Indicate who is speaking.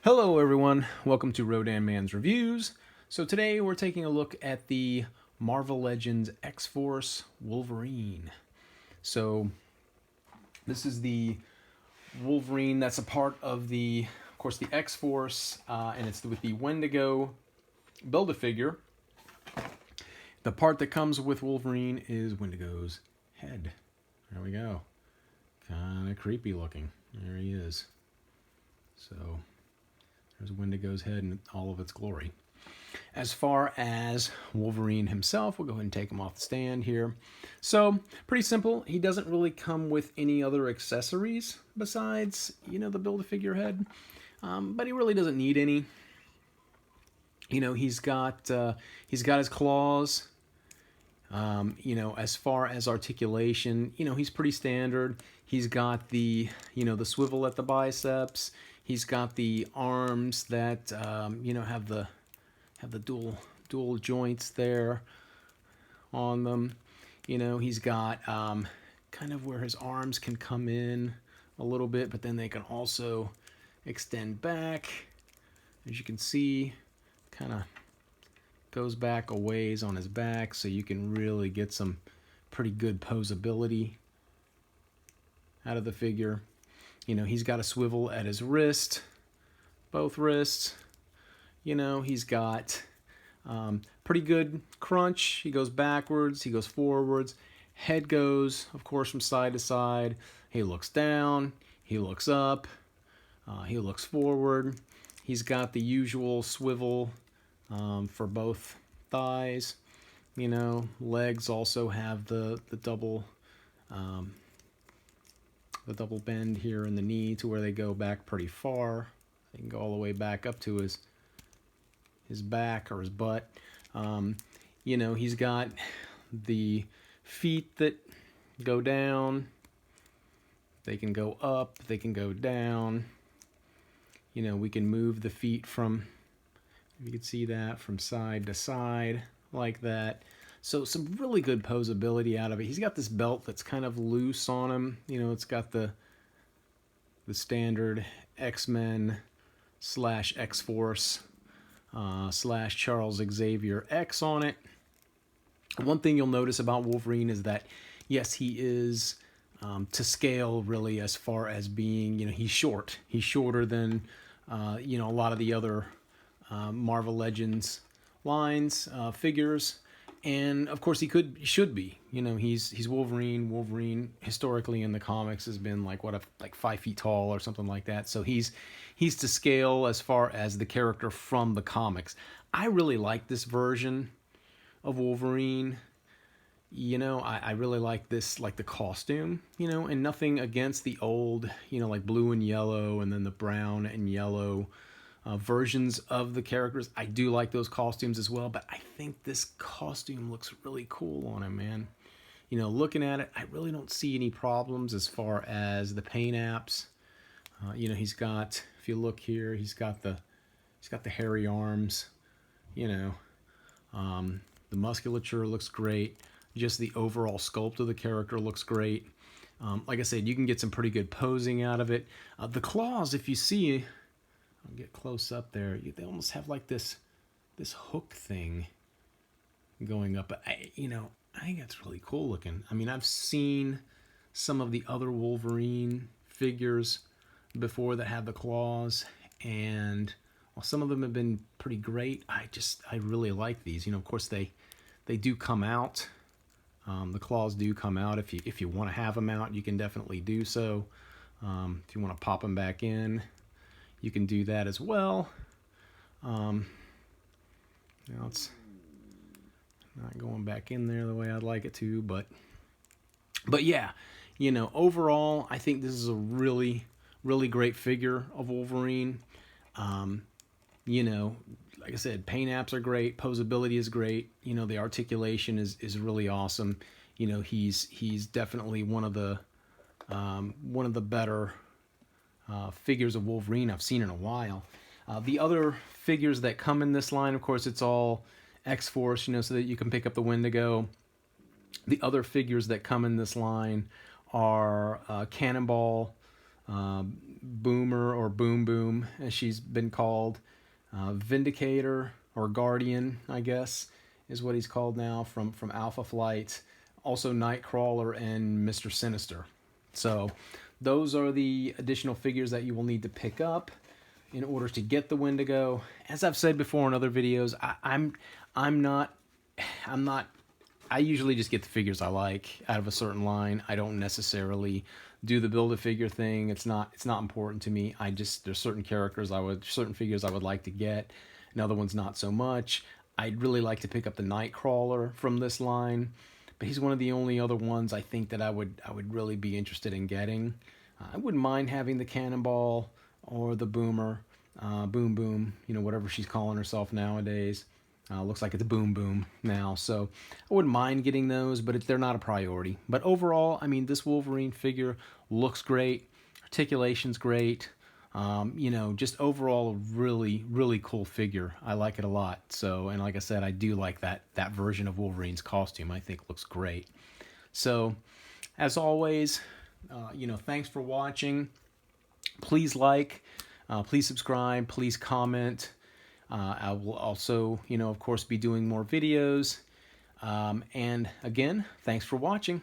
Speaker 1: Hello everyone, welcome to Rodan Man's Reviews. So today we're taking a look at the Marvel Legends X-Force Wolverine. So this is the Wolverine that's a part of of course, the X-Force, and it's with the Wendigo Build-A-Figure. The part that comes with Wolverine is Wendigo's head. There we go. Kind of creepy looking. There he is. So there's Wendigo's head in all of its glory. As far as Wolverine himself, we'll go ahead and take him off the stand here. So, pretty simple. He doesn't really come with any other accessories besides, the Build-A-Figure head. But he really doesn't need any. He's got his claws. As far as articulation, he's pretty standard. He's got the swivel at the biceps. He's got the arms that have the dual joints there on them. He's got kind of where his arms can come in a little bit, but then they can also extend back. As you can see, kind of goes back a ways on his back, so you can really get some pretty good posability out of the figure. He's got a swivel at his wrist, both wrists. He's got pretty good crunch. He goes backwards, he goes forwards. Head goes, of course, from side to side. He looks down, he looks up, he looks forward. He's got the usual swivel for both thighs. Legs also have the double bend here in the knee to where they go back pretty far. They can go all the way back up to his back or his butt. He's got the feet that go down. They can go up, they can go down. We can move the feet from, you can see that, from side to side like that. So some really good posability out of it. He's got this belt that's kind of loose on him. It's got the standard X-Men / X-Force / Charles Xavier X on it. One thing you'll notice about Wolverine is that, yes, he is to scale really as far as being, he's short. He's shorter than, a lot of the other Marvel Legends lines, figures. And of course he should be. He's Wolverine. Wolverine historically in the comics has been like 5 feet tall or something like that. So he's to scale as far as the character from the comics. I really like this version of Wolverine. I really like this, like the costume, and nothing against the old, like blue and yellow and then the brown and yellow versions of the characters. I do like those costumes as well, but I think this costume looks really cool on him, man. Looking at it, I really don't see any problems as far as the paint apps. He's got, if you look here, he's got the hairy arms. The musculature looks great. Just the overall sculpt of the character looks great. Like I said, you can get some pretty good posing out of it. The claws, if you see, I'll get close up there, they almost have like this hook thing going up. I think that's really cool looking. I mean, I've seen some of the other Wolverine figures before that have the claws, and while some of them have been pretty great, I really like these. Of course they do come out. The claws do come out. If you want to have them out, you can definitely do so. If you want to pop them back in, you can do that as well. Now it's not going back in there the way I'd like it to, but yeah, overall, I think this is a really, really great figure of Wolverine. Like I said, paint apps are great, posability is great. The articulation is really awesome. He's definitely one of the better figures of Wolverine I've seen in a while. The other figures that come in this line, of course, it's all X-Force, so that you can pick up the Wendigo. The other figures that come in this line are Cannonball, Boomer or Boom Boom, Boom, as she's been called. Vindicator, or Guardian, I guess, is what he's called now from Alpha Flight. Also Nightcrawler and Mr. Sinister. So those are the additional figures that you will need to pick up in order to get the Wendigo. As I've said before in other videos, I usually just get the figures I like out of a certain line. I don't necessarily do the Build-A-Figure thing. It's not important to me. There's certain certain figures I would like to get, and other ones not so much. I'd really like to pick up the Nightcrawler from this line, but he's one of the only other ones I think that I would really be interested in getting. I wouldn't mind having the Cannonball or the Boomer, Boom Boom, whatever she's calling herself nowadays. Looks like it's Boom Boom now, so I wouldn't mind getting those, but they're not a priority. But overall, I mean, this Wolverine figure looks great, articulation's great, just overall a really, really cool figure. I like it a lot. So, and like I said, I do like that version of Wolverine's costume. I think looks great. So, as always, thanks for watching. Please like, please subscribe, please comment. I will also, of course, be doing more videos. And again, thanks for watching.